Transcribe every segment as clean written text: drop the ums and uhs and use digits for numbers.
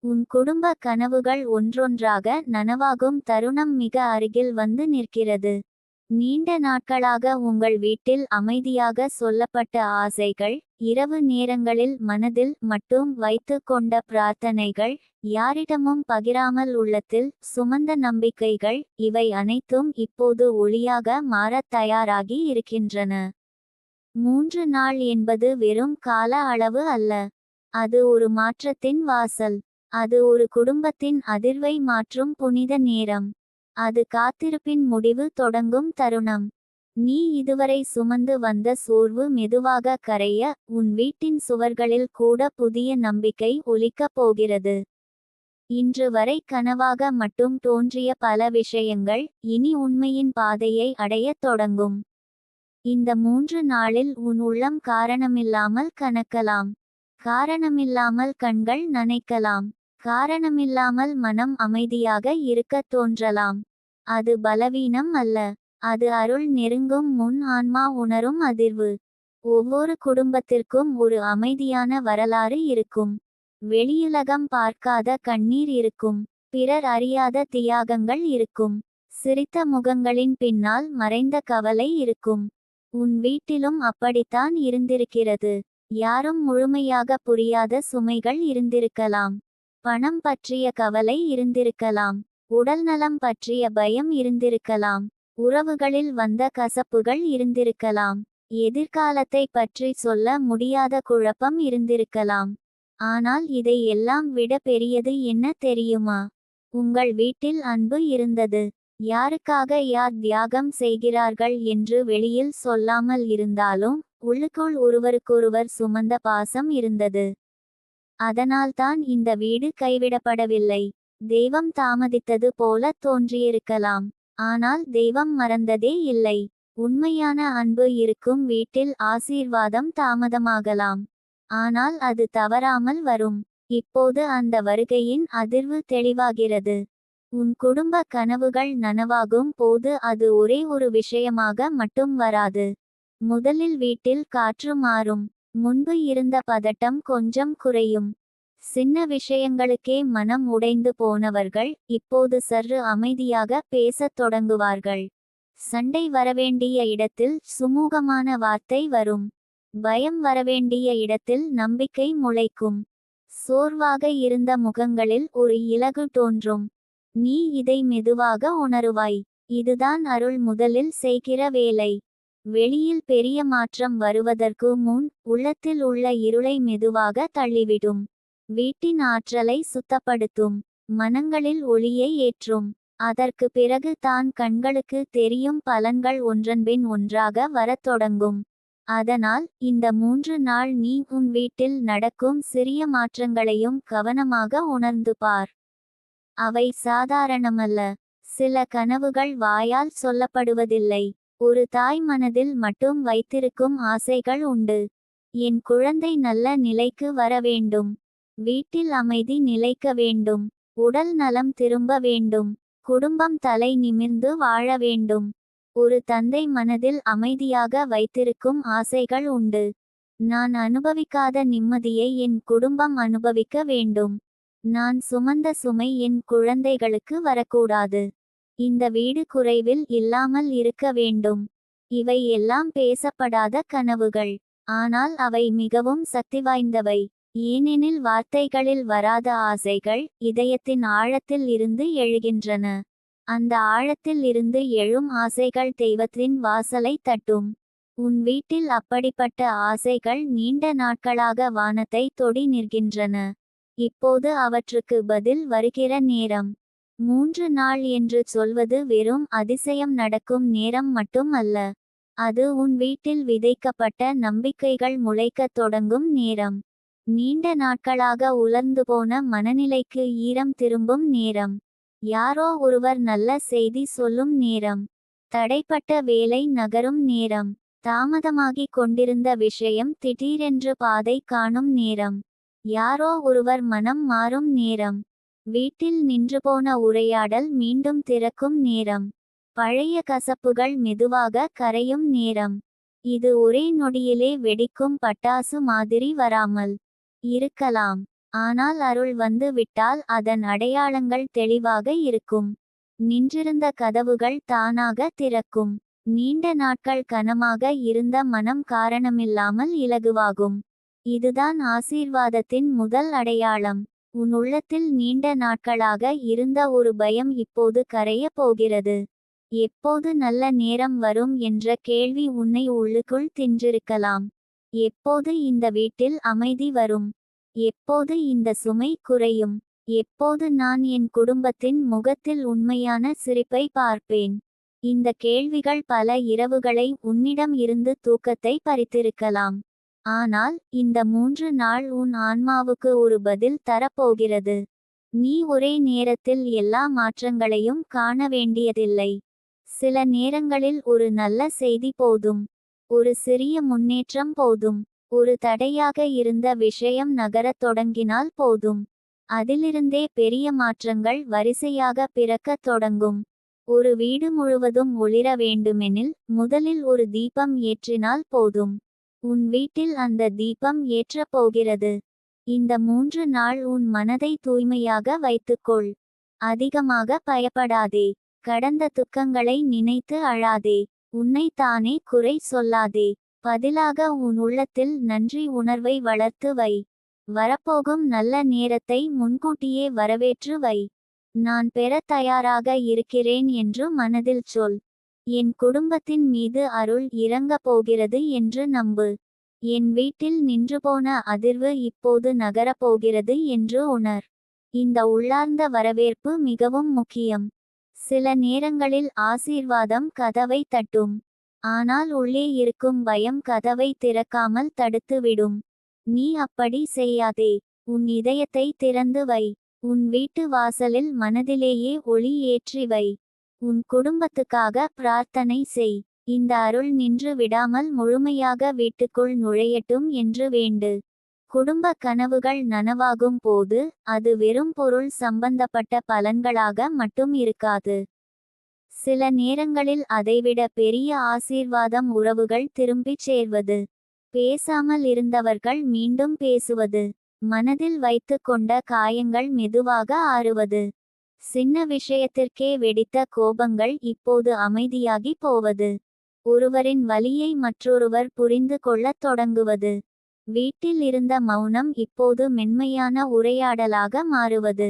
உன் குடும்ப கனவுகள் ஒன்றொன்றாக நனவாகும் தருணம் மிக அருகில் வந்து நிற்கிறது. நீண்ட நாட்களாக உங்கள் வீட்டில் அமைதியாக சொல்லப்பட்ட ஆசைகள், இரவு நேரங்களில் மனதில் மட்டும் வைத்து கொண்ட பிரார்த்தனைகள், யாரிடமும் பகிராமல் உள்ளத்தில் சுமந்த நம்பிக்கைகள், இவை அனைத்தும் இப்போது ஒளியாக மாறத் தயாராகி இருக்கின்றன. 3 நாள் என்பது வெறும் கால அளவு அல்ல. அது ஒரு மாற்றத்தின் வாசல். அது ஒரு குடும்பத்தின் அதிர்வை மாற்றும் புனித நேரம். அது காத்திருப்பின் முடிவு தொடங்கும் தருணம். நீ இதுவரை சுமந்து வந்த சோர்வு மெதுவாக கரைய, உன் வீட்டின் சுவர்களில் கூட புதிய நம்பிக்கை ஒலிக்கப் போகிறது. இன்று வரை கனவாக மட்டும் தோன்றிய பல விஷயங்கள் இனி உண்மையின் பாதையை அடையத் தொடங்கும். இந்த 3 நாளில் உன் உள்ளம் காரணமில்லாமல் கனக்கலாம். காரணமில்லாமல் கண்கள் நனைக்கலாம். காரணமில்லாமல் மனம் அமைதியாக இருக்கத் தோன்றலாம். அது பலவீனம் அல்ல. அது அருள் நெருங்கும் முன் ஆன்மா உணரும் அதிர்வு. ஒவ்வொரு குடும்பத்திற்கும் ஒரு அமைதியான வரலாறு இருக்கும். வெளியுலகம் பார்க்காத கண்ணீர் இருக்கும். பிறர் அறியாத தியாகங்கள் இருக்கும். சிரித்த முகங்களின் பின்னால் மறைந்த கவலை இருக்கும். உன் வீட்டிலும் அப்படித்தான் இருந்திருக்கிறது. யாரும் முழுமையாக புரியாத சுமைகள் இருந்திருக்கலாம். பணம் பற்றிய கவலை இருந்திருக்கலாம். உடல்நலம் பற்றிய பயம் இருந்திருக்கலாம். உறவுகளில் வந்த கசப்புகள் இருந்திருக்கலாம். எதிர்காலத்தை பற்றி சொல்ல முடியாத குழப்பம் இருந்திருக்கலாம். ஆனால் இதை எல்லாம் விட பெரியது என்ன தெரியுமா? உங்கள் வீட்டில் அன்பு இருந்தது. யாருக்காக யார் தியாகம் செய்கிறார்கள் என்று வெளியில் சொல்லாமல் இருந்தாலும் உள்ளுக்குள் ஒருவருக்கொருவர் சுமந்த பாசம் இருந்தது. அதனால்தான் இந்த வீடு கைவிடப்படவில்லை. தெய்வம் தாமதித்தது போல தோன்றியிருக்கலாம். ஆனால் தெய்வம் மறந்ததே இல்லை. உண்மையான அன்பு இருக்கும் வீட்டில் ஆசீர்வாதம் தாமதமாகலாம். ஆனால் அது தவறாமல் வரும். இப்போது அந்த வருகையின் அதிர்வு தெளிவாகிறது. உன் குடும்ப கனவுகள் நனவாகும் போது அது ஒரே ஒரு விஷயமாக மட்டும் வராது. முதலில் வீட்டில் காற்று மாறும். முன்பு இருந்த பதட்டம் கொஞ்சம் குறையும். சின்ன விஷயங்களுக்கே மனம் உடைந்து போனவர்கள் இப்போது சற்று அமைதியாக பேசத் தொடங்குவார்கள். சண்டை வரவேண்டிய இடத்தில் சுமூகமான வார்த்தை வரும். பயம் வரவேண்டிய இடத்தில் நம்பிக்கை முளைக்கும். சோர்வாக இருந்த முகங்களில் ஒரு இலகு தோன்றும். நீ இதை மெதுவாக உணருவாய். இதுதான் அருள் முதலில் செய்கிற வேலை. வெளியில் பெரிய மாற்றம் வருவதற்கு முன் உள்ளத்தில் உள்ள இருளை மெதுவாக தள்ளிவிடும். வீட்டின் ஆற்றலை சுத்தப்படுத்தும். மனங்களில் ஒளியை ஏற்றும். அதற்கு பிறகு தான் கண்களுக்கு தெரியும் பலன்கள் ஒன்றன்பின் ஒன்றாக வரத் தொடங்கும். அதனால் இந்த 3 நாள் நீ உன் வீட்டில் நடக்கும் சிறிய மாற்றங்களையும் கவனமாக உணர்ந்து பார். அவை சாதாரணமல்ல. சில கனவுகள் வாயால் சொல்லப்படுவதில்லை. ஒரு தாய் மனதில் மட்டும் வைத்திருக்கும் ஆசைகள் உண்டு. என் குழந்தை நல்ல நிலைக்கு வர வேண்டும். வீட்டில் அமைதி நிலைக்க வேண்டும். உடல் நலம் திரும்ப வேண்டும். குடும்பம் தலை நிமிர்ந்து வாழ வேண்டும். ஒரு தந்தை மனதில் அமைதியாக வைத்திருக்கும் ஆசைகள் உண்டு. நான் அனுபவிக்காத நிம்மதியை என் குடும்பம் அனுபவிக்க வேண்டும். நான் சுமந்த சுமை என் குழந்தைகளுக்கு வரக்கூடாது. இந்த வீடு குறைவில் இல்லாமல் இருக்க வேண்டும். இவை எல்லாம் பேசப்படாத கனவுகள். ஆனால் அவை மிகவும் சக்திவாய்ந்தவை. ஏனெனில் வார்த்தைகளில் வராத ஆசைகள் இதயத்தின் ஆழத்தில் இருந்து எழுகின்றன. அந்த ஆழத்தில் இருந்து எழும் ஆசைகள் தெய்வத்தின் வாசலை தட்டும். உன் வீட்டில் அப்படிப்பட்ட ஆசைகள் நீண்ட நாட்களாக வானத்தை தொடி நிற்கின்றன. இப்போது அவற்றுக்கு பதில் வருகிற நேரம். 3 நாள் என்று சொல்வது வெறும் அதிசயம் நடக்கும் நேரம் மட்டும் அல்ல. அது உன் வீட்டில் விதைக்கப்பட்ட நம்பிக்கைகள் முளைக்கத் தொடங்கும் நேரம். நீண்ட நாட்களாக உலர்ந்து போன மனநிலைக்கு ஈரம் திரும்பும் நேரம். யாரோ ஒருவர் நல்ல செய்தி சொல்லும் நேரம். தடைப்பட்ட வேலை நகரும் நேரம். தாமதமாகிக் கொண்டிருந்த விஷயம் திடீரென்று பாதை காணும் நேரம். யாரோ ஒருவர் மனம் மாறும் நேரம். வீட்டில் நின்றுபோன உரையாடல் மீண்டும் திறக்கும் நேரம். பழைய கசப்புகள் மெதுவாக கரையும் நேரம். இது ஒரே நொடியிலே வெடிக்கும் பட்டாசு மாதிரி வராமல் இருக்கலாம். ஆனால் அருள் வந்து விட்டால் அதன் அடையாளங்கள் தெளிவாக இருக்கும். நின்றிருந்த கதவுகள் தானாக திறக்கும். நீண்ட நாட்கள் கனமாக இருந்த மனம் காரணமில்லாமல் இலகுவாகும். இதுதான் ஆசீர்வாதத்தின் முதல் அடையாளம். உன் உள்ளத்தில் நீண்ட நாட்களாக இருந்த ஒரு பயம் இப்போது கரைய போகிறது. எப்போது நல்ல நேரம் வரும் என்ற கேள்வி உன்னை உள்ளுக்குள் தின்றிருக்கலாம். எப்போது இந்த வீட்டில் அமைதி வரும்? எப்போது இந்த சுமை குறையும்? எப்போது நான் என் குடும்பத்தின் முகத்தில் உண்மையான சிரிப்பை பார்ப்பேன்? இந்த கேள்விகள் பல இரவுகளை உன்னிடம் இருந்து தூக்கத்தை பறித்திருக்கலாம். ஆனால் இந்த 3 நாள் உன் ஆன்மாவுக்கு ஒரு பதில் தரப்போகிறது. நீ ஒரே நேரத்தில் எல்லா மாற்றங்களையும் காண வேண்டியதில்லை. சில நேரங்களில் ஒரு நல்ல செய்தி போதும். ஒரு சிறிய முன்னேற்றம் போதும். ஒரு தடையாக இருந்த விஷயம் நகரத் தொடங்கினால் போதும். அதிலிருந்தே பெரிய மாற்றங்கள் வரிசையாக பிறக்கத் தொடங்கும். ஒரு வீடு முழுவதும் ஒளிர வேண்டுமெனில் முதலில் ஒரு தீபம் ஏற்றினால் போதும். உன் வீட்டில் அந்த தீபம் ஏற்றப் போகிறது. இந்த 3 நாள் உன் மனதை தூய்மையாக வைத்துக்கொள். அதிகமாக பயப்படாதே. கடந்த துக்கங்களை நினைத்து அழாதே. உன்னை தானே குறை சொல்லாதே. பதிலாக உன் உள்ளத்தில் நன்றி உணர்வை வளர்த்து வை. வரப்போகும் நல்ல நேரத்தை முன்கூட்டியே வரவேற்று வை. நான் பெற தயாராக இருக்கிறேன் என்று மனதில் சொல். என் குடும்பத்தின் மீது அருள் இறங்கப் போகிறது என்று நம்பு. என் வீட்டில் நின்றுபோன அதிர்வு இப்போது நகரப் போகிறது என்று உணர். இந்த உள்ளார்ந்த வரவேற்பு மிகவும் முக்கியம். சில நேரங்களில் ஆசீர்வாதம் கதவை தட்டும். ஆனால் உள்ளே இருக்கும் பயம் கதவை திறக்காமல் தடுத்துவிடும். நீ அப்படி செய்யாதே. உன் இதயத்தை திறந்து வை. உன் வீட்டு வாசலில் மனதிலேயே ஒளி ஏற்றி வை. உன் குடும்பத்துக்காக பிரார்த்தனை செய். இந்த அருள் நின்று விடாமல் முழுமையாக வீட்டுக்குள் நுழையட்டும் என்று வேண்டு. குடும்ப கனவுகள் நனவாகும் போது அது வெறும் பொருள் சம்பந்தப்பட்ட பலன்களாக மட்டும் இருக்காது. சில நேரங்களில் அதைவிட பெரிய ஆசீர்வாதம் உறவுகள் திரும்பிச் சேர்வது. பேசாமல் இருந்தவர்கள் மீண்டும் பேசுவது. மனதில் வைத்து கொண்ட காயங்கள் மெதுவாக ஆறுவது. சின்ன விஷயத்திற்கே வெடித்த கோபங்கள் இப்போது அமைதியாகி போவது. ஒருவரின் வலியை மற்றொருவர் புரிந்து கொள்ளத் தொடங்குவது. வீட்டில் இருந்த மௌனம் இப்போது மென்மையான உரையாடலாக மாறுவது.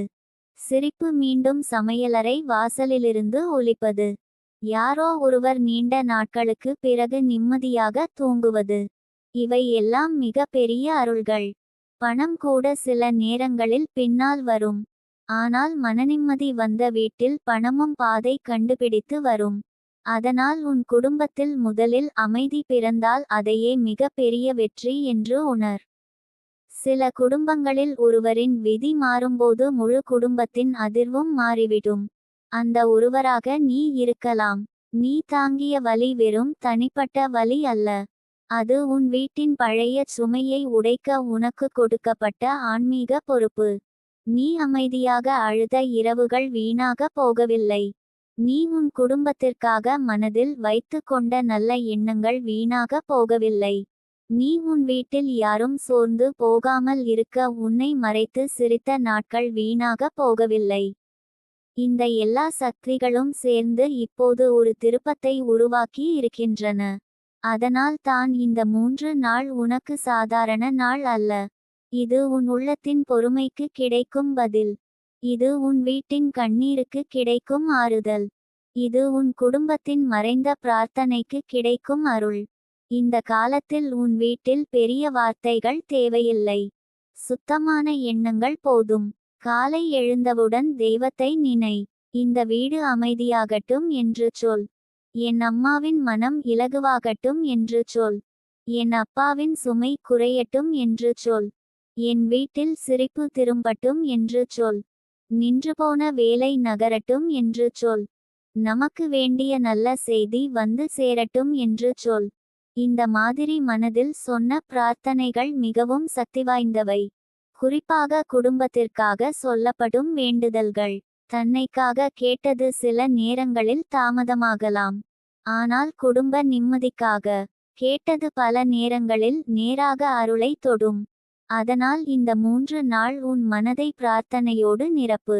சிரிப்பு மீண்டும் சமையலறை வாசலிலிருந்து ஒலிப்பது. யாரோ ஒருவர் நீண்ட நாட்களுக்கு பிறகு நிம்மதியாக தூங்குவது. இவை எல்லாம் மிக பெரிய அருள்கள். பணம் கூட சில நேரங்களில் பின்னால் வரும். ஆனால் மனநிம்மதி வந்த வீட்டில் பணமும் பாதை கண்டுபிடித்து வரும். அதனால் உன் குடும்பத்தில் முதலில் அமைதி பிறந்தால் அதையே மிக பெரிய வெற்றி என்று உணர். சில குடும்பங்களில் ஒருவரின் விதி மாறும்போது முழு குடும்பத்தின் அதிர்வும் மாறிவிடும். அந்த ஒருவராக நீ இருக்கலாம். நீ தாங்கிய வலி வெறும் தனிப்பட்ட வலி அல்ல. அது உன் வீட்டின் பழைய சுமையை உடைக்க உனக்கு கொடுக்கப்பட்ட ஆன்மீக பொறுப்பு. நீ அமைதியாக அழுத இரவுகள் வீணாக போகவில்லை. நீ உன் குடும்பத்திற்காக மனதில் வைத்து கொண்ட நல்ல எண்ணங்கள் வீணாக போகவில்லை. நீ உன் வீட்டில் யாரும் சோர்ந்து போகாமல் இருக்க உன்னை மறைத்து சிரித்த நாட்கள் வீணாக போகவில்லை. இந்த எல்லா சக்திகளும் சேர்ந்து இப்போது ஒரு திருப்பத்தை உருவாக்கி இருக்கின்றன. அதனால் தான் இந்த 3 நாள் உனக்கு சாதாரண நாள் அல்ல. இது உன் உள்ளத்தின் பொறுமைக்கு கிடைக்கும் பதில். இது உன் வீட்டின் கண்ணீருக்கு கிடைக்கும் ஆறுதல். இது உன் குடும்பத்தின் மறைந்த பிரார்த்தனைக்கு கிடைக்கும் அருள். இந்த காலத்தில் உன் வீட்டில் பெரிய வார்த்தைகள் தேவையில்லை. சுத்தமான எண்ணங்கள் போதும். காலை எழுந்தவுடன் தெய்வத்தை நினை. இந்த வீடு அமைதியாகட்டும் என்று சொல். என் அம்மாவின் மனம் இலகுவாகட்டும் என்று சொல். என் அப்பாவின் சுமை குறையட்டும் என்று சொல். என் வீட்டில் சிரிப்பு திரும்பட்டும் என்று சொல். நின்றுபோன வேலை நகரட்டும் என்று சொல். நமக்கு வேண்டிய நல்ல செய்தி வந்து சேரட்டும் என்று சொல். இந்த மாதிரி மனதில் சொன்ன பிரார்த்தனைகள் மிகவும் சக்திவாய்ந்தவை. குறிப்பாக குடும்பத்திற்காக சொல்லப்படும் வேண்டுதல்கள். தன்னைக்காக கேட்டது சில நேரங்களில் தாமதமாகலாம். ஆனால் குடும்ப நிம்மதிக்காக கேட்டது பல நேரங்களில் நேராக அருளை தொடும். அதனால் இந்த 3 நாள் உன் மனதை பிரார்த்தனையோடு நிரப்பு.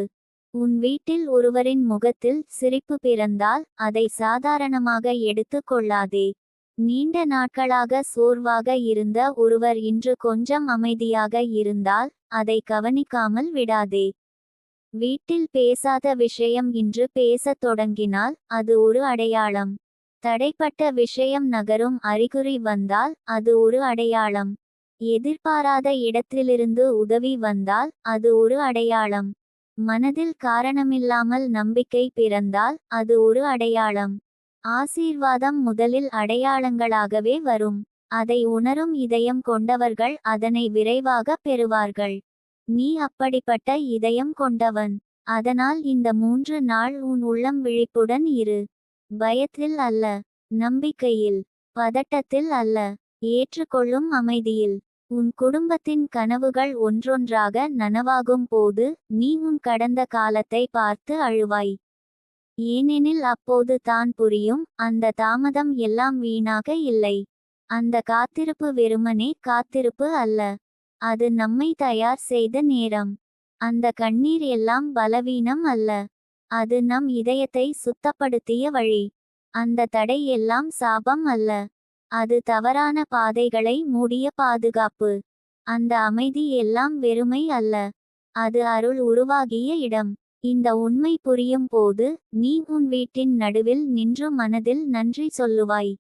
உன் வீட்டில் ஒருவரின் முகத்தில் சிரிப்பு பிறந்தால் அதை சாதாரணமாக எடுத்து கொள்ளாதே. நீண்ட நாட்களாக சோர்வாக இருந்த ஒருவர் இன்று கொஞ்சம் அமைதியாக இருந்தால் அதை கவனிக்காமல் விடாதே. வீட்டில் பேசாத விஷயம் இன்று பேசத் தொடங்கினால் அது ஒரு அடையாளம். தடைப்பட்ட விஷயம் நகரும் அறிகுறி வந்தால் அது ஒரு அடையாளம். எதிர்பாராத இடத்திலிருந்து உதவி வந்தால் அது ஒரு அடையாளம். மனதில் காரணமில்லாமல் நம்பிக்கை பிறந்தால் அது ஒரு அடையாளம். ஆசீர்வாதம் முதலில் அடையாளங்களாகவே வரும். அதை உணரும் இதயம் கொண்டவர்கள் அதனை விரைவாக பெறுவார்கள். நீ அப்படிப்பட்ட இதயம் கொண்டவன். அதனால் இந்த 3 நாள் உன் உள்ளம் விழிப்புடன் இரு. பயத்தில் அல்ல, நம்பிக்கையில். பதட்டத்தில் அல்ல, ஏற்றுக்கொள்ளும் அமைதியில். உன் குடும்பத்தின் கனவுகள் ஒன்றொன்றாக நனவாகும் போது நீ உன் கடந்த காலத்தை பார்த்து அழுவாய். ஏனெனில் அப்போது தான் புரியும், அந்த தாமதம் எல்லாம் வீணாக இல்லை. அந்த காத்திருப்பு வெறுமனே காத்திருப்பு அல்ல, அது நம்மை தயார் செய்த நேரம். அந்த கண்ணீர் எல்லாம் பலவீனம் அல்ல, அது நம் இதயத்தை சுத்தப்படுத்திய வழி. அந்த தடை எல்லாம் சாபம் அல்ல, அது தவறான பாதைகளை மூடிய பாதுகாப்பு. அந்த அமைதி எல்லாம் வெறுமை அல்ல, அது அருள் உருவாகிய இடம். இந்த உண்மை புரியும் போது நீ உன் வீட்டின் நடுவில் நின்று மனதில் நன்றி சொல்லுவாய்.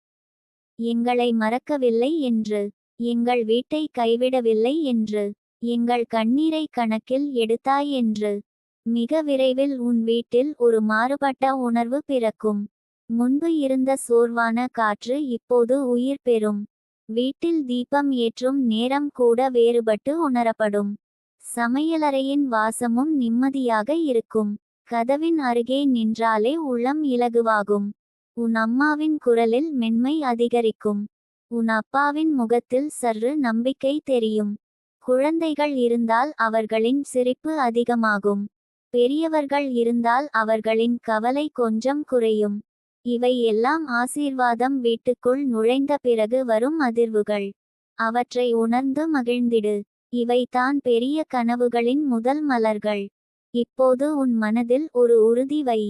எங்களை மறக்கவில்லை என்று, எங்கள் வீட்டை கைவிடவில்லை என்று, எங்கள் கண்ணீரை கணக்கில் எடுத்தாய் என்று. மிக விரைவில் உன் வீட்டில் ஒரு மாறுபட்ட உணர்வு பிறக்கும். முன்பு இருந்த சோர்வான காற்று இப்போது உயிர் பெறும். வீட்டில் தீபம் ஏற்றும் நேரம் கூட வேறுபட்டு உணரப்படும். சமையலறையின் வாசமும் நிம்மதியாக இருக்கும். கதவின் அருகே நின்றாலே உள்ளம் இலகுவாகும். உன் அம்மாவின் குரலில் மென்மை அதிகரிக்கும். உன் அப்பாவின் முகத்தில் சற்று நம்பிக்கை தெரியும். குழந்தைகள் இருந்தால் அவர்களின் சிரிப்பு அதிகமாகும். பெரியவர்கள் இருந்தால் அவர்களின் கவலை கொஞ்சம் குறையும். இவை எல்லாம் ஆசீர்வாதம் வீட்டுக்குள் நுழைந்த பிறகு வரும் அதிர்வுகள். அவற்றை உணர்ந்து மகிழ்ந்திடு. இவை தான் பெரிய கனவுகளின் முதல் மலர்கள். இப்போது உன் மனதில் ஒரு உறுதி வை.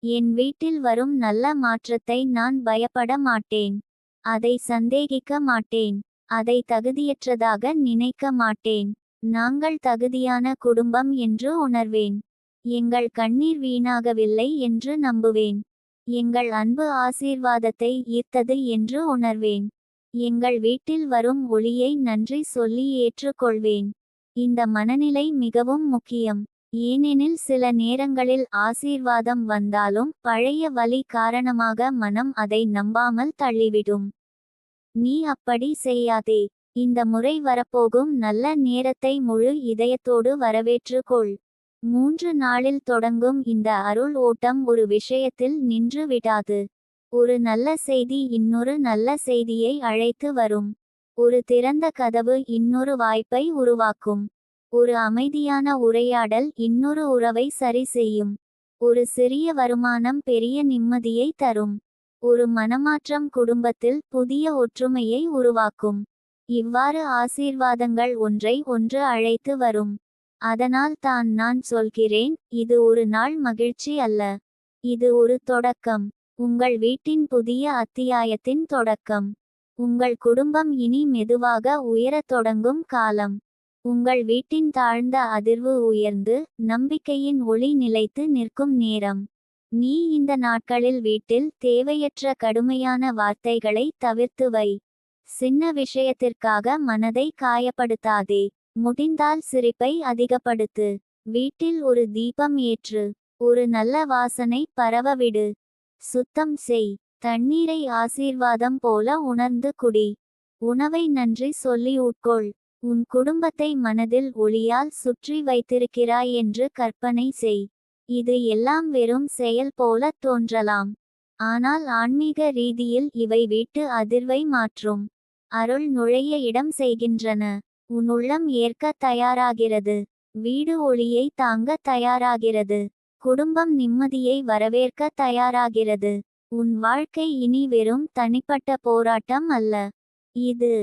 என் வீட்டில் வரும் நல்ல மாற்றத்தை நான் பயப்பட மாட்டேன். அதை சந்தேகிக்க மாட்டேன். அதை தகுதியற்றதாக நினைக்க மாட்டேன். நாங்கள் தகுதியான குடும்பம் என்று உணர்வேன். எங்கள் கண்ணீர் வீணாகவில்லை என்று நம்புவேன். எங்கள் அன்பு ஆசீர்வாதத்தை ஈர்த்தது என்று உணர்வேன். எங்கள் வீட்டில் வரும் ஒளியை நன்றி சொல்லி ஏற்றுக்கொள்வேன். இந்த மனநிலை மிகவும் முக்கியம். ஏனெனில் சில நேரங்களில் ஆசீர்வாதம் வந்தாலும் பழைய வலி காரணமாக மனம் அதை நம்பாமல் தள்ளிவிடும். நீ அப்படி செய்யாதே. இந்த முறை வரப்போகும் நல்ல நேரத்தை முழு இதயத்தோடு வரவேற்றுக்கொள். 3 நாளில் தொடங்கும் இந்த அருள் ஓட்டம் ஒரு விஷயத்தில் நின்று விடாது. ஒரு நல்ல செய்தி இன்னொரு நல்ல செய்தியை அழைத்து வரும். ஒரு திறந்த கதவு இன்னொரு வாய்ப்பை உருவாக்கும். ஒரு அமைதியான உரையாடல் இன்னொரு உறவை சரி செய்யும். ஒரு சிறிய வருமானம் பெரிய நிம்மதியை தரும். ஒரு மனமாற்றம் குடும்பத்தில் புதிய ஒற்றுமையை உருவாக்கும். இவ்வாறு ஆசீர்வாதங்கள் ஒன்றை ஒன்று அழைத்து வரும். அதனால் தான் நான் சொல்கிறேன், இது ஒரு நாள் மகிழ்ச்சி அல்ல, இது ஒரு தொடக்கம். உங்கள் வீட்டின் புதிய அத்தியாயத்தின் தொடக்கம். உங்கள் குடும்பம் இனி மெதுவாக உயரத் தொடங்கும் காலம். உங்கள் வீட்டின் தாழ்ந்த அதிர்வு உயர்ந்து நம்பிக்கையின் ஒளி நிலைத்து நிற்கும் நேரம். நீ இந்த நாட்களில் வீட்டில் தேவையற்ற கடுமையான வார்த்தைகளை தவிர்த்து வை. சின்ன விஷயத்திற்காக மனதை காயப்படுத்தாதே. முடிந்தால் சிரிப்பை அதிகப்படுத்து. வீட்டில் ஒரு தீபம் ஏற்று. ஒரு நல்ல வாசனை பரவவிடு. சுத்தம் செய். தண்ணீரை ஆசீர்வாதம் போல உணர்ந்து குடி. உணவை நன்றி சொல்லி உட்கொள். உன் குடும்பத்தை மனதில் ஒளியால் சுற்றி வைத்திருக்கிறாய் என்று கற்பனை செய். இது எல்லாம் வெறும் செயல் போல தோன்றலாம். ஆனால் ஆன்மீக ரீதியில் இவை வீட்டு அதிர்வை மாற்றும். அருள் நுழைய இடம் செய்கின்றன. உன் உள்ளம் ஏற்க தயாராகிறது. வீடு ஒளியை தாங்க தயாராகிறது. குடும்பம் நிம்மதியை வரவேற்க தயாராகிறது. உன் வாழ்க்கை இனி வெறும் தனிப்பட்ட போராட்டம் அல்ல. இது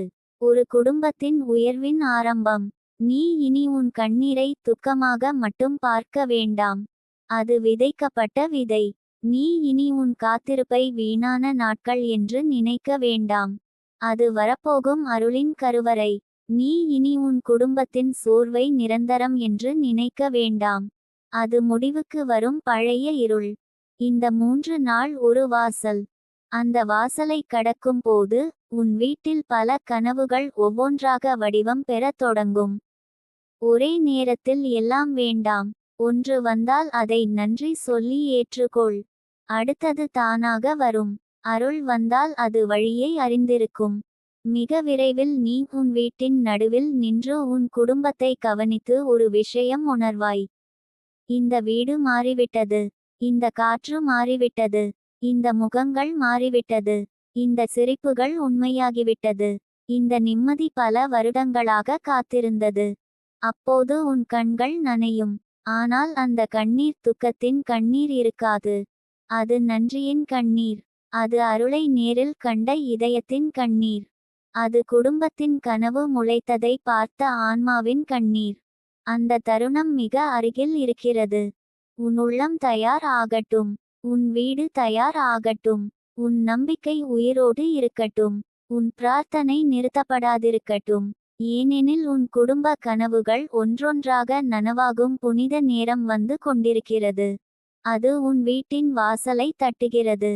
ஒரு குடும்பத்தின் உயர்வின் ஆரம்பம். நீ இனி உன் கண்ணீரை துக்கமாக மட்டும் பார்க்க வேண்டாம். அது விதைக்கப்பட்ட விதை. நீ இனி உன் காத்திருப்பை வீணான நாட்கள் என்று நினைக்க வேண்டாம். அது வரப்போகும் அருளின் கருவறை. நீ இனி உன் குடும்பத்தின் சோர்வை நிரந்தரம் என்று நினைக்க வேண்டாம். அது முடிவுக்கு வரும் பழைய இருள். இந்த 3 நாள் ஒரு வாசல். அந்த வாசலை கடக்கும் போது உன் வீட்டில் பல கனவுகள் ஒவ்வொன்றாக வடிவம் பெறத் தொடங்கும். ஒரே நேரத்தில் எல்லாம் வேண்டாம். ஒன்று வந்தால் அதை நன்றி சொல்லி ஏற்றுக்கொள். அடுத்தது தானாக வரும். அருள் வந்தால் அது வழியை அறிந்திருக்கும். மிக விரைவில் நீ உன் வீட்டின் நடுவில் நின்று உன் குடும்பத்தை கவனித்து ஒரு விஷயம் உணர்வாய். இந்த வீடு மாறிவிட்டது. இந்த காற்று மாறிவிட்டது. இந்த முகங்கள் மாறிவிட்டது. இந்த சிரிப்புகள் உண்மையாகிவிட்டது. இந்த நிம்மதி பல வருடங்களாக காத்திருந்தது. அப்போது உன் கண்கள் நனையும். ஆனால் அந்த கண்ணீர் துக்கத்தின் கண்ணீர் இருக்காது. அது நன்றியின் கண்ணீர். அது அருளை நேரில் கண்ட இதயத்தின் கண்ணீர். அது குடும்பத்தின் கனவு முளைத்ததை பார்த்த ஆன்மாவின் கண்ணீர். அந்த தருணம் மிக அருகில் இருக்கிறது. உன் உள்ளம் தயார் ஆகட்டும். உன் வீடு தயார் ஆகட்டும். உன் நம்பிக்கை உயிரோடு இருக்கட்டும். உன் பிரார்த்தனை நிறுத்தப்படாதிருக்கட்டும். ஏனெனில் உன் குடும்ப கனவுகள் ஒன்றொன்றாக நனவாகும் புனித நேரம் வந்து கொண்டிருக்கிறது. அது உன் வீட்டின் வாசலை தட்டுகிறது.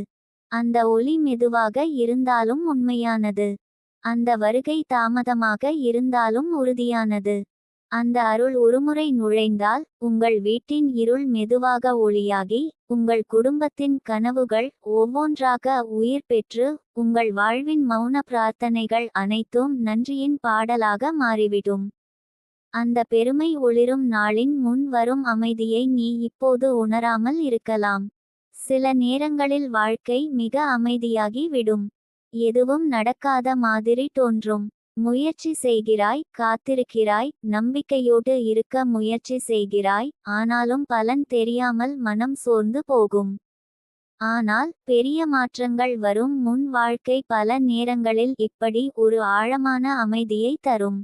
அந்த ஒலி மெதுவாக இருந்தாலும் உண்மையானது. அந்த வருகை தாமதமாக இருந்தாலும் உறுதியானது. அந்த அருள் ஒருமுறை நுழைந்தால் உங்கள் வீட்டின் இருள் மெதுவாக ஒளியாகி உங்கள் குடும்பத்தின் கனவுகள் ஒவ்வொன்றாக உயிர் பெற்று உங்கள் வாழ்வின் மௌன பிரார்த்தனைகள் அனைத்தும் நன்றியின் பாடலாக மாறிவிடும். அந்த பெருமை ஒளிரும் நாளின் முன் வரும் அமைதியை நீ இப்போது உணராமல் இருக்கலாம். சில நேரங்களில் வாழ்க்கை மிக அமைதியாகி விடும். எதுவும் நடக்காத மாதிரி தோன்றும். முயற்சி செய்கிறாய், காத்திருக்கிறாய், நம்பிக்கையோடு இருக்க முயற்சி செய்கிறாய். ஆனாலும் பலன் தெரியாமல் மனம் சோர்ந்து போகும். ஆனால் பெரிய மாற்றங்கள் வரும் முன் வாழ்க்கை பல நேரங்களில் இப்படி ஒரு ஆழமான அமைதியை தரும்.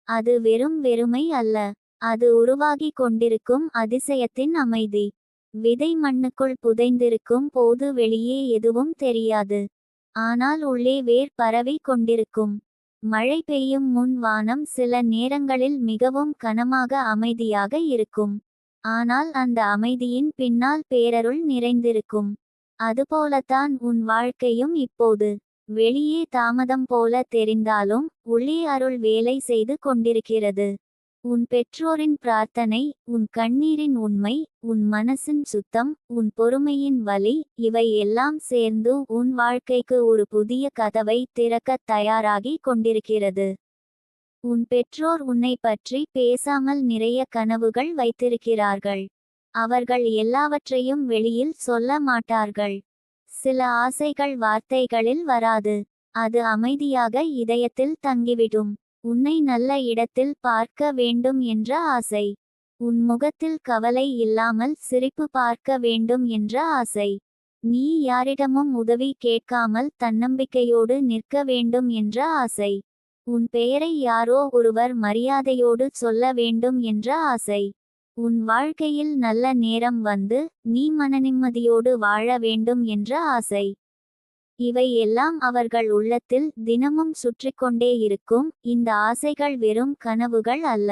அது வெறும் வெறுமை அல்ல. அது உருவாகிக் கொண்டிருக்கும் அதிசயத்தின் அமைதி. விதை மண்ணுக்குள் புதைந்திருக்கும் போது வெளியே எதுவும் தெரியாது. ஆனால் உள்ளே வேர் பரவி கொண்டிருக்கும். மழை பெய்யும் முன் வானம் சில நேரங்களில் மிகவும் கனமாக அமைதியாக இருக்கும். ஆனால் அந்த அமைதியின் பின்னால் பேரருள் நிறைந்திருக்கும். அதுபோலத்தான் உன் வாழ்க்கையும் இப்போது. வெளியே தாமதம் போல தெரிந்தாலும் உள்ளே அருள் வேலை செய்து கொண்டிருக்கிறது. உன் பெற்றோரின் பிரார்த்தனை, உன் கண்ணீரின் உண்மை, உன் மனசின் சுத்தம், உன் பொறுமையின் வலி, இவை எல்லாம் சேர்ந்து உன் வாழ்க்கைக்கு ஒரு புதிய கதவை திறக்கத் தயாராகி கொண்டிருக்கிறது. உன் பெற்றோர் உன்னை பற்றி பேசாமல் நிறைய கனவுகள் வைத்திருக்கிறார்கள். அவர்கள் எல்லாவற்றையும் வெளியில் சொல்ல மாட்டார்கள். சில ஆசைகள் வார்த்தைகளில் வராது. அது அமைதியாக இதயத்தில் தங்கிவிடும். உன்னை நல்ல இடத்தில் பார்க்க வேண்டும் என்ற ஆசை. உன் முகத்தில் கவலை இல்லாமல் சிரிப்பு பார்க்க வேண்டும் என்ற ஆசை. நீ யாரிடமும் உதவி கேட்காமல் தன்னம்பிக்கையோடு நிற்க வேண்டும் என்ற ஆசை. உன் பெயரை யாரோ ஒருவர் மரியாதையோடு சொல்ல வேண்டும் என்ற ஆசை. உன் வாழ்க்கையில் நல்ல நேரம் வந்து நீ மனநிம்மதியோடு வாழ வேண்டும் என்ற ஆசை. இவை எல்லாம் அவர்கள் உள்ளத்தில் தினமும் சுற்றிக்கொண்டே இருக்கும். இந்த ஆசைகள் வெறும் கனவுகள் அல்ல.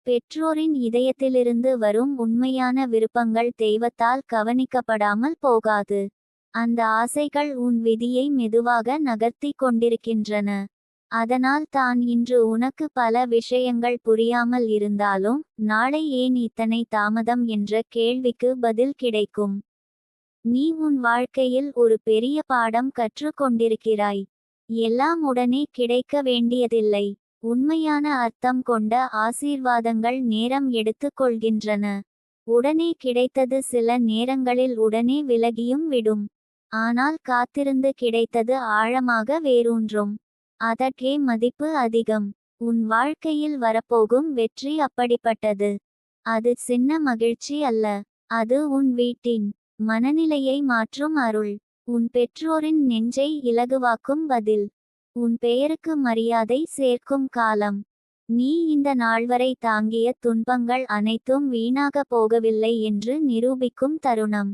பெற்றோரின் இதயத்திலிருந்து வரும் உண்மையான விருப்பங்கள் தெய்வத்தால் கவனிக்கப்படாமல் போகாது. அந்த ஆசைகள் உன் விதியை மெதுவாக நகர்த்தி கொண்டிருக்கின்றன. அதனால் தான் இன்று உனக்கு பல விஷயங்கள் புரியாமல் இருந்தாலும் நாளை ஏன் இத்தனை தாமதம் என்ற கேள்விக்கு பதில் கிடைக்கும். நீ உன் வாழ்க்கையில் ஒரு பெரிய பாடம் கற்றுக் கொண்டிருக்கிறாய். எல்லாம் உடனே கிடைக்க வேண்டியதில்லை. உண்மையான அர்த்தம் கொண்ட ஆசீர்வாதங்கள் நேரம் எடுத்துக் கொள்கின்றன. உடனே கிடைத்தது சில நேரங்களில் உடனே விலகியும் விடும். ஆனால் காத்திருந்து கிடைத்தது ஆழமாக வேரூன்றும். அதற்கே மதிப்பு அதிகம். உன் வாழ்க்கையில் வரப்போகும் வெற்றி அப்படிப்பட்டது. அது சின்ன மகிழ்ச்சி அல்ல. அது உன் வீட்டின் மனநிலையை மாற்றும் அருள். உன் பெற்றோரின் நெஞ்சை இலகுவாக்கும் பதில். உன் பெயருக்கு மரியாதை சேர்க்கும் காலம். நீ இந்த நாள்வரை தாங்கிய துன்பங்கள் அனைத்தும் வீணாக போகவில்லை என்று நிரூபிக்கும் தருணம்.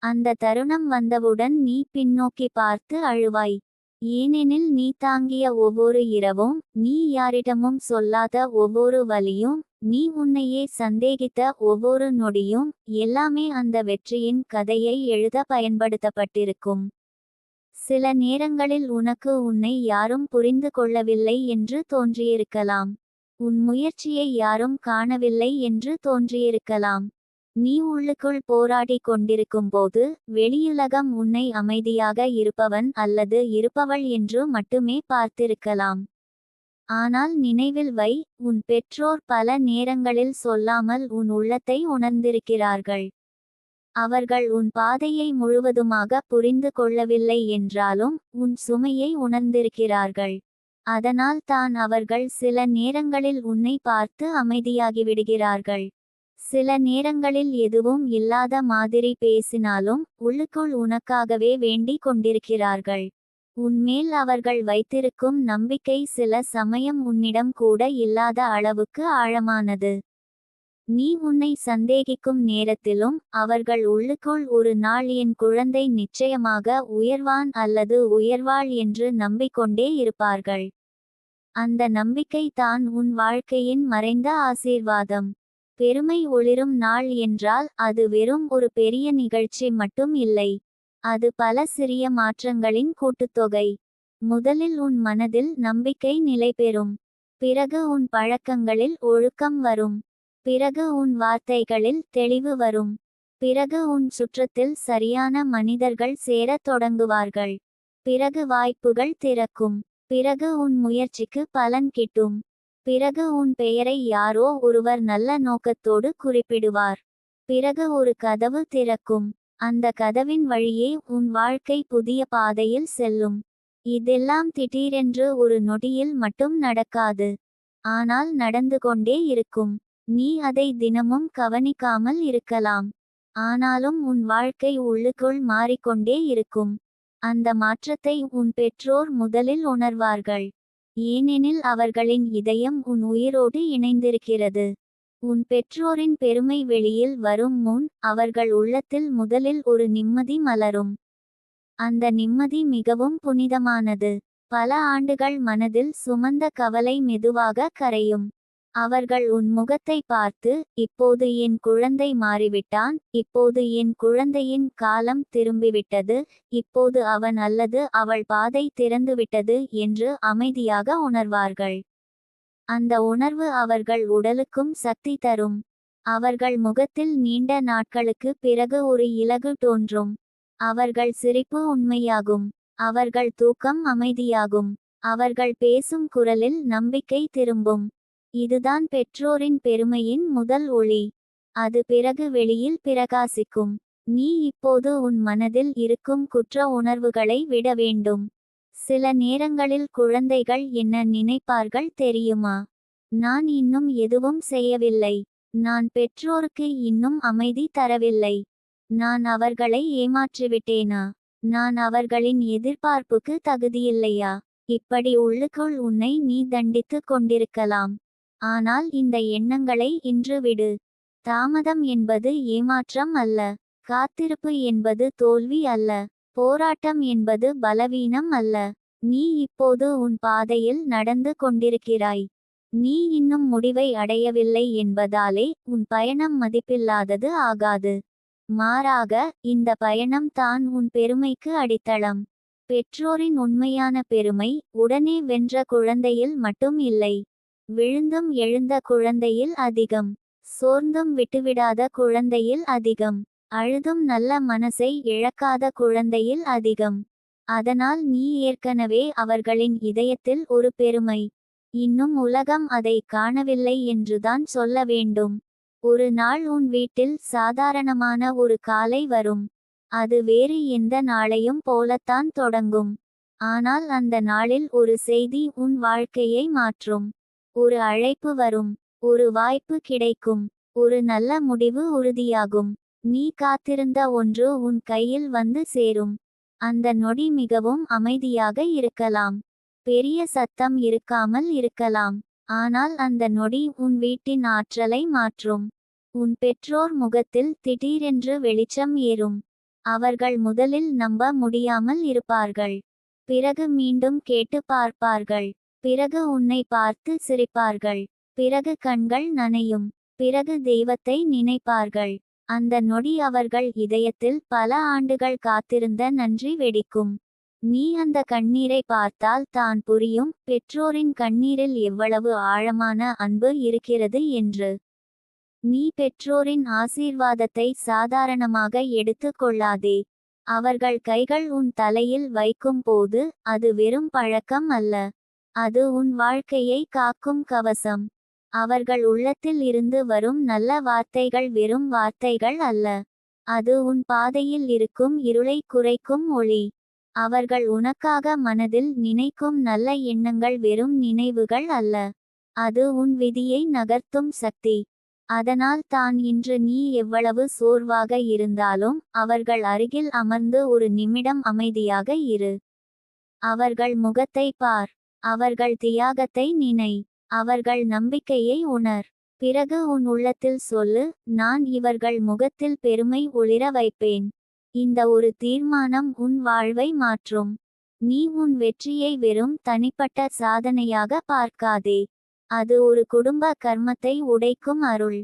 அந்த தருணம் வந்தவுடன் நீ பின்னோக்கி பார்த்து அழுவாய். ஏனெனில் நீ தாங்கிய ஒவ்வொரு இரவும், நீ யாரிடமும் சொல்லாத ஒவ்வொரு வலியும், நீ உன்னையே சந்தேகித்த ஒவ்வொரு நொடியும், எல்லாமே அந்த வெற்றியின் கதையை எழுத பயன்படுத்தப்பட்டிருக்கும். சில நேரங்களில் உனக்கு உன்னை யாரும் புரிந்து கொள்ளவில்லை என்று தோன்றியிருக்கலாம். உன் முயற்சியை யாரும் காணவில்லை என்று தோன்றியிருக்கலாம். நீ உள்ளுக்குள் போராடி கொண்டிருக்கும்போது வெளியுலகம் உன்னை அமைதியாக இருப்பவன் அல்லது இருப்பவள் என்று மட்டுமே பார்த்திருக்கலாம். ஆனால் நினைவில் வை, உன் பெற்றோர் பல நேரங்களில் சொல்லாமல் உன் உள்ளத்தை உணர்ந்திருக்கிறார்கள். அவர்கள் உன் பாதையை முழுவதுமாக புரிந்து கொள்ளவில்லை என்றாலும் உன் சுமையை உணர்ந்திருக்கிறார்கள். அதனால் தான் அவர்கள் சில நேரங்களில் உன்னை பார்த்து அமைதியாகிவிடுகிறார்கள். சில நேரங்களில் எதுவும் இல்லாத மாதிரி பேசினாலும் உள்ளுக்குள் உனக்காகவே வேண்டிக் கொண்டிருக்கிறார்கள். உன்மேல் அவர்கள் வைத்திருக்கும் நம்பிக்கை சில சமயம் உன்னிடம் கூட இல்லாத அளவுக்கு ஆழமானது. நீ உன்னை சந்தேகிக்கும் நேரத்திலும் அவர்கள் உள்ளுக்குள் ஒரு நாள் என் குழந்தை நிச்சயமாக உயர்வான் அல்லது உயர்வாள் என்று நம்பிக்கொண்டே இருப்பார்கள். அந்த நம்பிக்கை தான் உன் வாழ்க்கையின் மறைந்த ஆசீர்வாதம். பெருமை ஒளிரும் நாள் என்றால் அது வெறும் ஒரு பெரிய நிகழ்ச்சி மட்டும் இல்லை. அது பல சிறிய மாற்றங்களின் கூட்டுத்தொகை. முதலில் உன் மனதில் நம்பிக்கை நிலைபெறும். பிறகு உன் பழக்கங்களில் ஒழுக்கம் வரும். பிறகு உன் வார்த்தைகளில் தெளிவு வரும். பிறகு உன் சுற்றத்தில் சரியான மனிதர்கள் சேரத் தொடங்குவார்கள். பிறகு வாய்ப்புகள் திறக்கும். பிறகு உன் முயற்சிக்கு பலன் கிட்டும். பிறகு உன் பெயரை யாரோ ஒருவர் நல்ல நோக்கத்தோடு குறிப்பிடுவார். பிறகு ஒரு கதவு திறக்கும். அந்த கதவின் வழியே உன் வாழ்க்கை புதிய பாதையில் செல்லும். இதெல்லாம் திடீரென்று ஒரு நொடியில் மட்டும் நடக்காது. ஆனால் நடந்து கொண்டே இருக்கும். நீ அதை தினமும் கவனிக்காமல் இருக்கலாம். ஆனாலும் உன் வாழ்க்கை உள்ளுக்குள் மாறிக்கொண்டே இருக்கும். அந்த மாற்றத்தை உன் பெற்றோர் முதலில் உணர்வார்கள். ஏனெனில் அவர்களின் இதயம் உன் உயிரோடு இணைந்திருக்கிறது. உன் பெற்றோரின் பெருமை வெளியில் வரும் முன் அவர்கள் உள்ளத்தில் முதலில் ஒரு நிம்மதி மலரும். அந்த நிம்மதி மிகவும் புனிதமானது. பல ஆண்டுகள் மனதில் சுமந்த கவலை மெதுவாக கரையும். அவர்கள் உன் முகத்தை பார்த்து, இப்போது என் குழந்தை மாறிவிட்டான், இப்போது என் குழந்தையின் காலம் திரும்பிவிட்டது, இப்போது அவன் அல்லது அவள் பாதை திறந்துவிட்டது என்று அமைதியாக உணர்வார்கள். அந்த உணர்வு அவர்கள் உடலுக்கும் சக்தி தரும். அவர்கள் முகத்தில் நீண்ட நாட்களுக்கு பிறகு ஒரு இலகு தோன்றும். அவர்கள் சிரிப்பு உண்மையாகும். அவர்கள் தூக்கம் அமைதியாகும். அவர்கள் பேசும் குரலில் நம்பிக்கை திரும்பும். இதுதான் பெற்றோரின் பெருமையின் முதல் ஒளி. அது பிறகு வெளியில் பிரகாசிக்கும். நீ இப்போது உன் மனதில் இருக்கும் குற்ற உணர்வுகளை விட வேண்டும். சில நேரங்களில் குழந்தைகள் என்ன நினைப்பார்கள் தெரியுமா? நான் இன்னும் எதுவும் செய்யவில்லை. நான் பெற்றோருக்கு இன்னும் அமைதி தரவில்லை. நான் அவர்களை ஏமாற்றிவிட்டேனா? நான் அவர்களின் எதிர்பார்ப்புக்கு தகுதியில்லையா? இப்படி உள்ளுக்குள் உன்னை நீ தண்டித்துக் கொண்டிருக்கலாம். ஆனால் இந்த எண்ணங்களை இன்று விடு. தாமதம் என்பது ஏமாற்றம் அல்ல. காத்திருப்பு என்பது தோல்வி அல்ல. போராட்டம் என்பது பலவீனம் அல்ல. நீ இப்போது உன் பாதையில் நடந்து கொண்டிருக்கிறாய். நீ இன்னும் முடிவை அடையவில்லை என்பதாலே உன் பயணம் மதிப்பில்லாதது ஆகாது. மாறாக, இந்த பயணம் தான் உன் பெருமைக்கு அடித்தளம். பெற்றோரின் உண்மையான பெருமை உடனே வென்ற குழந்தையில் மட்டும் இல்லை. விழுந்தும் எழுந்த குழந்தையில் அதிகம். சோர்ந்தும் விட்டுவிடாத குழந்தையில் அதிகம். அழுதும் நல்ல மனசை இழக்காத குழந்தையில் அதிகம். அதனால் நீ ஏற்கனவே அவர்களின் இதயத்தில் ஒரு பெருமை. இன்னும் உலகம் அதை காணவில்லை என்றுதான் சொல்ல வேண்டும். ஒரு நாள் உன் வீட்டில் சாதாரணமான ஒரு காலை வரும். அது வேறு எந்த நாளையும் போலத்தான் தொடங்கும். ஆனால் அந்த நாளில் ஒரு செய்தி உன் வாழ்க்கையை மாற்றும். ஒரு அழைப்பு வரும். ஒரு வாய்ப்பு கிடைக்கும். ஒரு நல்ல முடிவு உறுதியாகும். நீ காத்திருந்த ஒன்று உன் கையில் வந்து சேரும். அந்த நொடி மிகவும் அமைதியாக இருக்கலாம். பெரிய சத்தம் இருக்காமல் இருக்கலாம். ஆனால் அந்த நொடி உன் வீட்டின் ஆற்றலை மாற்றும். உன் பெற்றோர் முகத்தில் திடீரென்று வெளிச்சம் ஏறும். அவர்கள் முதலில் நம்ப முடியாமல் இருப்பார்கள். பிறகு மீண்டும் கேட்டு பார்ப்பார்கள். பிறகு உன்னை பார்த்து சிரிப்பார்கள். பிறகு கண்கள் நனையும். பிறகு தெய்வத்தை நினைப்பார்கள். அந்த நொடி அவர்கள் இதயத்தில் பல ஆண்டுகள் காத்திருந்த நன்றி வெடிக்கும். நீ அந்த கண்ணீரை பார்த்தால் தான் புரியும் பெற்றோரின் கண்ணீரில் எவ்வளவு ஆழமான அன்பு இருக்கிறது என்று. நீ பெற்றோரின் ஆசீர்வாதத்தை சாதாரணமாக எடுத்து கொள்ளாதே. அவர்கள் கைகள் உன் தலையில் வைக்கும் போது அது வெறும் பழக்கம் அல்ல. அது உன் வாழ்க்கையை காக்கும் கவசம். அவர்கள் உள்ளத்தில் இருந்து வரும் நல்ல வார்த்தைகள் வெறும் வார்த்தைகள் அல்ல. அது உன் பாதையில் இருக்கும் இருளை குறைக்கும் ஒளி. அவர்கள் உனக்காக மனதில் நினைக்கும் நல்ல எண்ணங்கள் வெறும் நினைவுகள் அல்ல. அது உன் விதியை நகர்த்தும் சக்தி. அதனால் தான் இன்று நீ எவ்வளவு சோர்வாக இருந்தாலும் அவர்கள் அருகில் அமர்ந்து ஒரு நிமிடம் அமைதியாக இரு. அவர்கள் முகத்தை பார். அவர்கள் தியாகத்தை நினை. அவர்கள் நம்பிக்கையை உணர். பிறகு உன் உள்ளத்தில் சொல்லு, நான் இவர்கள் முகத்தில் பெருமை ஒளிர வைப்பேன். இந்த ஒரு தீர்மானம் உன் வாழ்வை மாற்றும். நீ உன் வெற்றியை வெறும் தனிப்பட்ட சாதனையாக பார்க்காதே. அது ஒரு குடும்ப கர்மத்தை உடைக்கும் அருள்.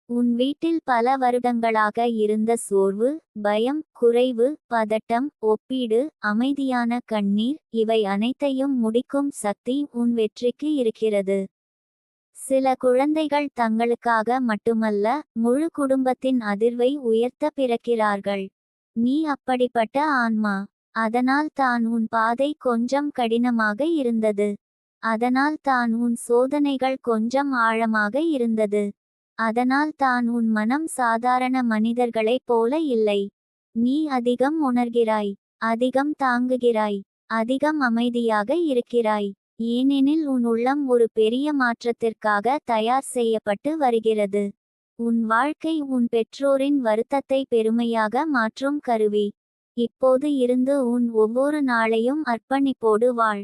உன் வீட்டில் பல வருடங்களாக இருந்த சோர்வு, பயம், குறைவு, பதட்டம், ஒப்பீடு, அமைதியான கண்ணீர், இவை அனைத்தையும் முடிக்கும் சக்தி உன் வெற்றிக்கு இருக்கிறது. சில குழந்தைகள் தங்களுக்காக மட்டுமல்ல, முழு குடும்பத்தின் அதிர்வை உயர்த்த பிறக்கிறார்கள். நீ அப்படிப்பட்ட ஆன்மா. அதனால் தான் உன் பாதை கொஞ்சம் கடினமாக இருந்தது. அதனால் தான் உன் சோதனைகள் கொஞ்சம் ஆழமாக இருந்தது. அதனால் தான் உன் மனம் சாதாரண மனிதர்களைப் போல இல்லை. நீ அதிகம் உணர்கிறாய். அதிகம் தாங்குகிறாய். அதிகம் அமைதியாக இருக்கிறாய். ஏனெனில் உன் உள்ளம் ஒரு பெரிய மாற்றத்திற்காக தயார் செய்யப்பட்டு வருகிறது. உன் வாழ்க்கை உன் பெற்றோரின் வருத்தத்தை பெருமையாக மாற்றும் கருவி. இப்போது இருந்து உன் ஒவ்வொரு நாளையும் அர்ப்பணிப்போடு வாழ்.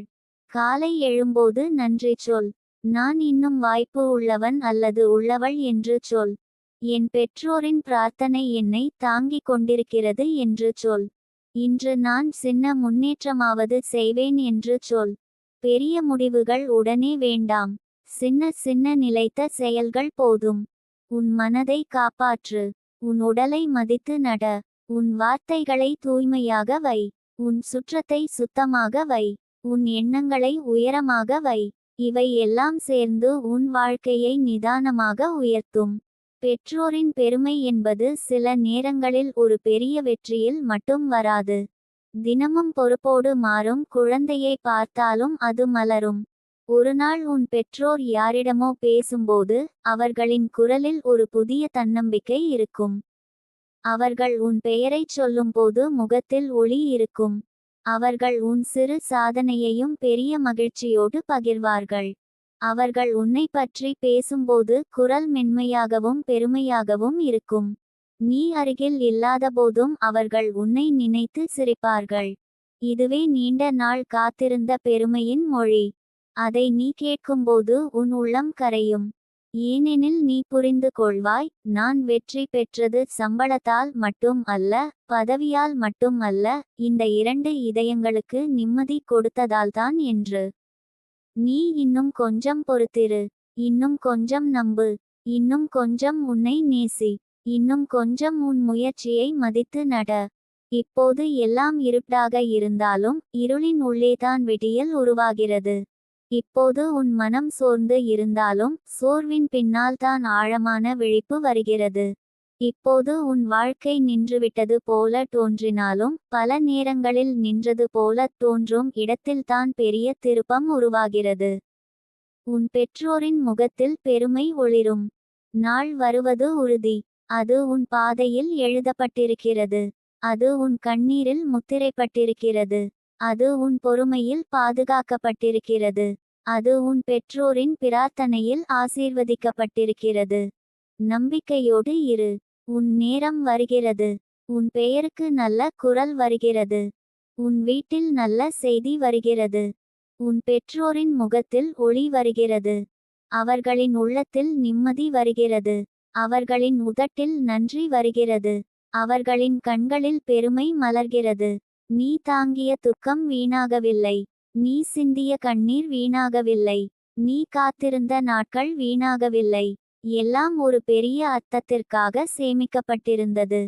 காலை எழும்போது நன்றி சொல். நான் இன்னும் வாய்ப்பு உள்ளவன் அல்லது உள்ளவள் என்று சொல். என் பெற்றோரின் பிரார்த்தனை என்னை தாங்கிக் கொண்டிருக்கிறது என்று சொல். இன்று நான் சின்ன முன்னேற்றமாவது செய்வேன் என்று சொல். பெரிய முடிவுகள் உடனே வேண்டாம். சின்ன சின்ன நிலைத்த செயல்கள் போதும். உன் மனதை காப்பாற்று. உன் உடலை மதித்து நட. உன் வார்த்தைகளை தூய்மையாக வை. உன் சுற்றத்தை சுத்தமாக வை. உன் எண்ணங்களை உயரமாக வை. இவை எல்லாம் சேர்ந்து உன் வாழ்க்கையை நிதானமாக உயர்த்தும். பெற்றோரின் பெருமை என்பது சில நேரங்களில் ஒரு பெரிய வெற்றியில் மட்டும் வராது. தினமும் பொறுப்போடு மாறும் குழந்தையை பார்த்தாலும் அது மலரும். ஒருநாள் உன் பெற்றோர் யாரிடமோ பேசும்போது அவர்களின் குரலில் ஒரு புதிய தன்னம்பிக்கை இருக்கும். அவர்கள் உன் பெயரைச் சொல்லும்போது முகத்தில் ஒளி இருக்கும். அவர்கள் உன் சிறு சாதனையையும் பெரிய மகிழ்ச்சியோடு பகிர்வார்கள். அவர்கள் உன்னை பற்றி பேசும்போது குரல் மென்மையாகவும் பெருமையாகவும் இருக்கும். நீ அருகில் இல்லாதபோதும் அவர்கள் உன்னை நினைத்து சிரிப்பார்கள். இதுவே நீண்ட நாள் காத்திருந்த பெருமையின் மொழி. அதை நீ கேட்கும்போது உன் உள்ளம் கரையும். ஏனெனில் நீ புரிந்து கொள்வாய், நான் வெற்றி பெற்றது சம்பளத்தால் மட்டும் அல்ல, பதவியால் மட்டும் அல்ல, இந்த 2 இதயங்களுக்கு நிம்மதி கொடுத்ததால்தான் என்று. நீ இன்னும் கொஞ்சம் பொறுத்திரு. இன்னும் கொஞ்சம் நம்பு. இன்னும் கொஞ்சம் உன்னை நேசி. இன்னும் கொஞ்சம் உன் முயற்சியை மதித்து நட. இப்போது எல்லாம் இருட்டாக இருந்தாலும் இருளின் உள்ளேதான் விடியல் உருவாகிறது. இப்போது உன் மனம் சோர்ந்து இருந்தாலும் சோர்வின் பின்னால் தான் ஆழமான விழிப்பு வருகிறது. இப்போது உன் வாழ்க்கை நின்றுவிட்டது போல தோன்றினாலும் பல நேரங்களில் நின்றது போல தோன்றும் இடத்தில்தான் பெரிய திருப்பம் உருவாகிறது. உன் பெற்றோரின் முகத்தில் பெருமை ஒளிரும் நாள் வருவது உறுதி. அது உன் பாதையில் எழுதப்பட்டிருக்கிறது. அது உன் கண்ணீரில் முத்திரைப்பட்டிருக்கிறது. அது உன் பொறுமையில் பாதுகாக்கப்பட்டிருக்கிறது. அது உன் பெற்றோரின் பிரார்த்தனையில் ஆசீர்வதிக்கப்பட்டிருக்கிறது. நம்பிக்கையோடு இரு. உன் நேரம் வருகிறது. உன் பெயருக்கு நல்ல குரல் வருகிறது. உன் வீட்டில் நல்ல செய்தி வருகிறது. உன் பெற்றோரின் முகத்தில் ஒளி வருகிறது. அவர்களின் உள்ளத்தில் நிம்மதி வருகிறது. அவர்களின் உதட்டில் நன்றி வருகிறது. அவர்களின் கண்களில் பெருமை மலர்கிறது. நீ தாங்கிய துக்கம் வீணாகவில்லை. நீ சிந்திய கண்ணீர் வீணாகவில்லை. நீ காத்திருந்த நாட்கள் வீணாகவில்லை. எல்லாம் ஒரு பெரிய அர்த்தத்திற்காக சேமிக்கப்பட்டிருந்தது.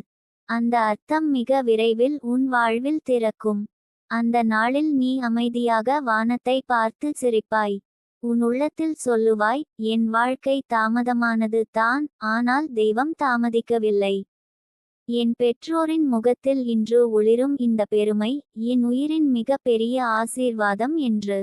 அந்த அர்த்தம் மிக விரைவில் உன் வாழ்வில் திறக்கும். அந்த நாளில் நீ அமைதியாக வானத்தை பார்த்து சிரிப்பாய். உன் உள்ளத்தில் சொல்லுவாய், என் வாழ்க்கை தாமதமானது தான், ஆனால் தெய்வம் தாமதிக்கவில்லை. என் பெற்றோரின் முகத்தில் இன்று ஒளிரும் இந்த பெருமை என் உயிரின் மிக பெரிய ஆசீர்வாதம் என்று.